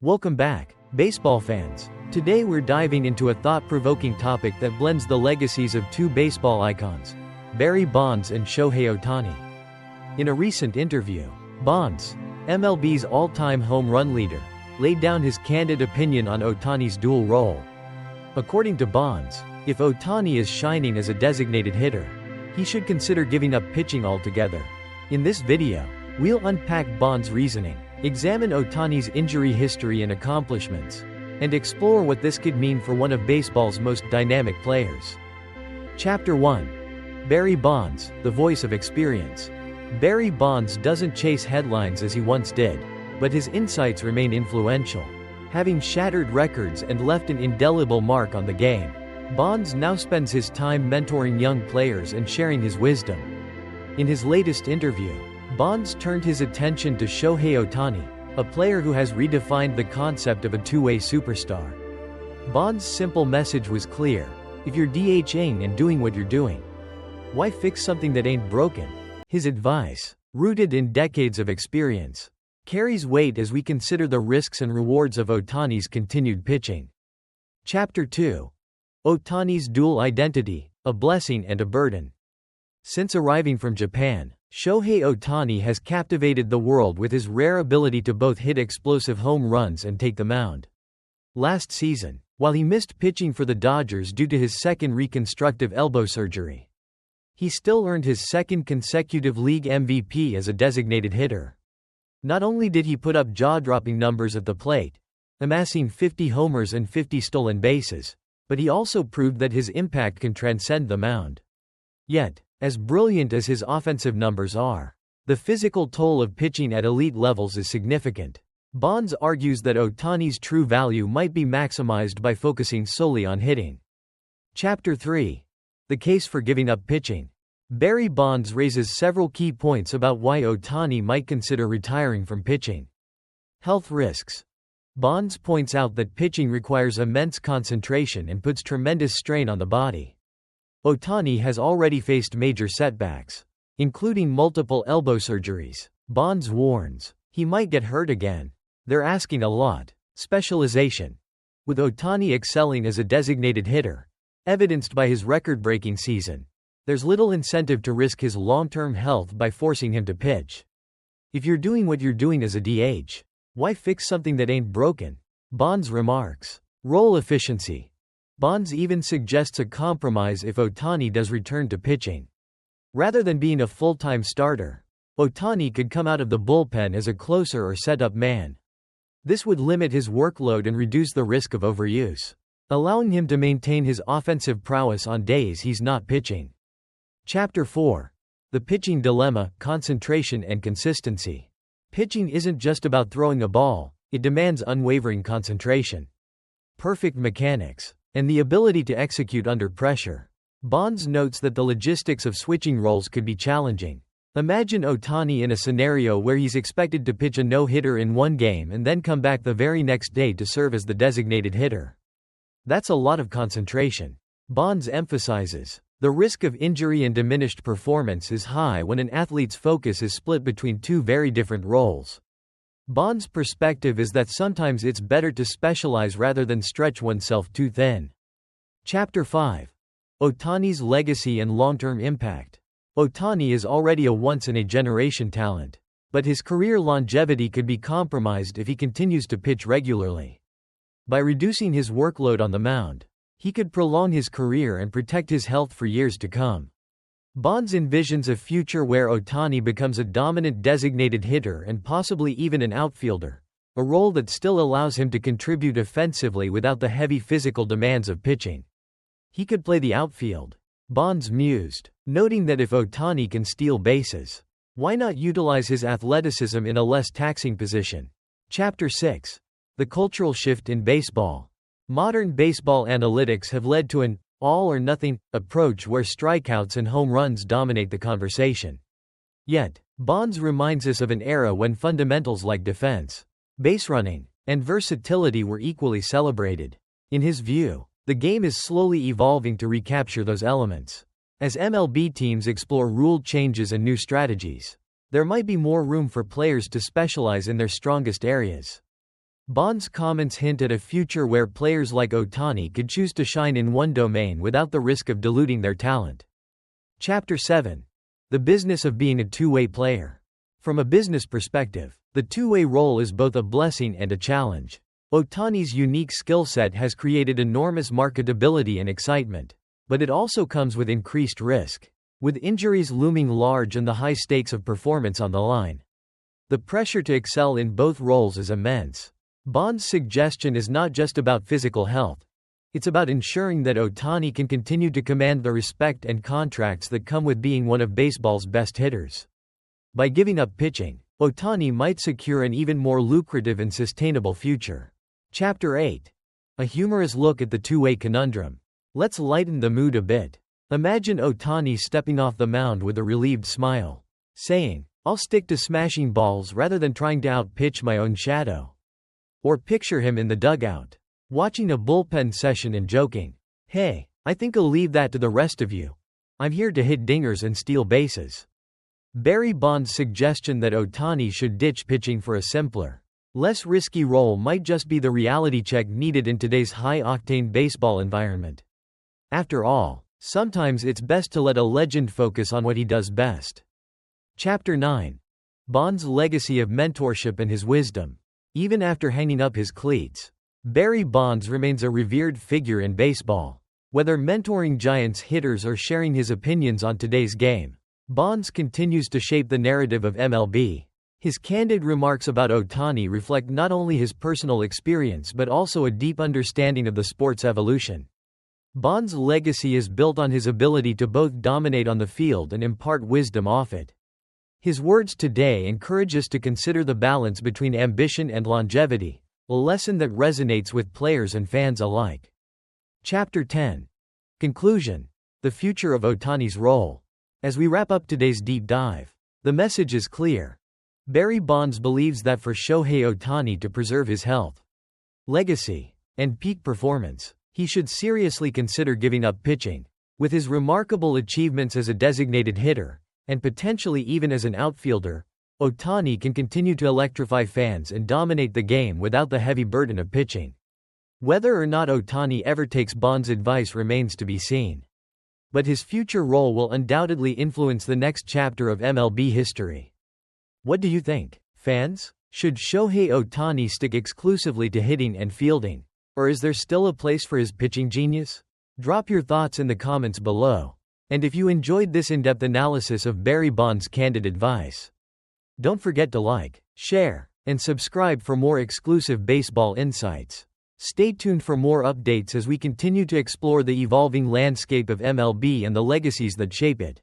Welcome back, baseball fans. Today we're diving into a thought-provoking topic that blends the legacies of two baseball icons, Barry Bonds and Shohei Ohtani. In a recent interview, Bonds, MLB's all-time home run leader, laid down his candid opinion on Ohtani's dual role. According to Bonds, if Ohtani is shining as a designated hitter, he should consider giving up pitching altogether. In this video, we'll unpack Bonds' reasoning, examine Ohtani's injury history and accomplishments, and explore what this could mean for one of baseball's most dynamic players. Chapter 1. Barry Bonds, the voice of experience. Barry Bonds doesn't chase headlines as he once did, but his insights remain influential. Having shattered records and left an indelible mark on the game, Bonds now spends his time mentoring young players and sharing his wisdom. In his latest interview, Bonds turned his attention to Shohei Ohtani, a player who has redefined the concept of a two-way superstar. Bonds' simple message was clear: if you're DHing and doing what you're doing, why fix something that ain't broken? His advice, rooted in decades of experience, carries weight as we consider the risks and rewards of Ohtani's continued pitching. Chapter 2. Ohtani's dual identity, a blessing and a burden. Since arriving from Japan, Shohei Ohtani has captivated the world with his rare ability to both hit explosive home runs and take the mound. Last season, while he missed pitching for the Dodgers due to his second reconstructive elbow surgery, he still earned his second consecutive league MVP as a designated hitter. Not only did he put up jaw-dropping numbers at the plate, amassing 50 homers and 50 stolen bases, but he also proved that his impact can transcend the mound. Yet, as brilliant as his offensive numbers are, the physical toll of pitching at elite levels is significant. Bonds argues that Ohtani's true value might be maximized by focusing solely on hitting. Chapter 3. The case for giving up pitching. Barry Bonds raises several key points about why Ohtani might consider retiring from pitching. Health risks. Bonds points out that pitching requires immense concentration and puts tremendous strain on the body. Ohtani has already faced major setbacks, including multiple elbow surgeries. Bonds warns, he might get hurt again. They're asking a lot. Specialization. With Ohtani excelling as a designated hitter, evidenced by his record-breaking season, there's little incentive to risk his long-term health by forcing him to pitch. If you're doing what you're doing as a DH, why fix something that ain't broken? Bonds remarks. Role efficiency. Bonds even suggests a compromise if Ohtani does return to pitching. Rather than being a full-time starter, Ohtani could come out of the bullpen as a closer or set-up man. This would limit his workload and reduce the risk of overuse, allowing him to maintain his offensive prowess on days he's not pitching. Chapter 4. The pitching dilemma, concentration and consistency. Pitching isn't just about throwing a ball, it demands unwavering concentration, perfect mechanics, and the ability to execute under pressure. Bonds notes that the logistics of switching roles could be challenging. Imagine Ohtani in a scenario where he's expected to pitch a no-hitter in one game and then come back the very next day to serve as the designated hitter. That's a lot of concentration. Bonds emphasizes, the risk of injury and diminished performance is high when an athlete's focus is split between two very different roles. Bonds' perspective is that sometimes it's better to specialize rather than stretch oneself too thin. Chapter 5. Ohtani's legacy and long-term impact. Ohtani is already a once-in-a-generation talent, but his career longevity could be compromised if he continues to pitch regularly. By reducing his workload on the mound, he could prolong his career and protect his health for years to come. Bonds envisions a future where Ohtani becomes a dominant designated hitter and possibly even an outfielder, a role that still allows him to contribute offensively without the heavy physical demands of pitching. He could play the outfield, Bonds mused, noting that if Ohtani can steal bases, why not utilize his athleticism in a less taxing position? Chapter 6. The cultural shift in baseball. Modern baseball analytics have led to an all-or-nothing approach where strikeouts and home runs dominate the conversation. Yet, Bonds reminds us of an era when fundamentals like defense, base running, and versatility were equally celebrated. In his view, the game is slowly evolving to recapture those elements. As MLB teams explore rule changes and new strategies, there might be more room for players to specialize in their strongest areas. Bond's comments hint at a future where players like Ohtani could choose to shine in one domain without the risk of diluting their talent. Chapter 7. The business of being a two-way player. From a business perspective, the two-way role is both a blessing and a challenge. Ohtani's unique skill set has created enormous marketability and excitement, but it also comes with increased risk, with injuries looming large and the high stakes of performance on the line. The pressure to excel in both roles is immense. Bond's suggestion is not just about physical health. It's about ensuring that Ohtani can continue to command the respect and contracts that come with being one of baseball's best hitters. By giving up pitching, Ohtani might secure an even more lucrative and sustainable future. Chapter 8. A humorous look at the two-way conundrum. Let's lighten the mood a bit. Imagine Ohtani stepping off the mound with a relieved smile, saying, "I'll stick to smashing balls rather than trying to outpitch my own shadow." Or picture him in the dugout, watching a bullpen session and joking, "Hey, I think I'll leave that to the rest of you. I'm here to hit dingers and steal bases." Barry Bonds' suggestion that Ohtani should ditch pitching for a simpler, less risky role might just be the reality check needed in today's high-octane baseball environment. After all, sometimes it's best to let a legend focus on what he does best. Chapter 9. Bonds' legacy of mentorship and his wisdom. Even after hanging up his cleats, Barry Bonds remains a revered figure in baseball. Whether mentoring Giants hitters or sharing his opinions on today's game, Bonds continues to shape the narrative of MLB. His candid remarks about Ohtani reflect not only his personal experience but also a deep understanding of the sport's evolution. Bonds' legacy is built on his ability to both dominate on the field and impart wisdom off it. His words today encourage us to consider the balance between ambition and longevity, a lesson that resonates with players and fans alike. Chapter 10. Conclusion. The future of Ohtani's role. As we wrap up today's deep dive, the message is clear. Barry Bonds believes that for Shohei Ohtani to preserve his health, legacy, and peak performance, he should seriously consider giving up pitching. With his remarkable achievements as a designated hitter, and potentially even as an outfielder, Ohtani can continue to electrify fans and dominate the game without the heavy burden of pitching. Whether or not Ohtani ever takes Bonds' advice remains to be seen. But his future role will undoubtedly influence the next chapter of MLB history. What do you think, fans? Should Shohei Ohtani stick exclusively to hitting and fielding, or is there still a place for his pitching genius? Drop your thoughts in the comments below. And if you enjoyed this in-depth analysis of Barry Bonds' candid advice, don't forget to like, share, and subscribe for more exclusive baseball insights. Stay tuned for more updates as we continue to explore the evolving landscape of MLB and the legacies that shape it.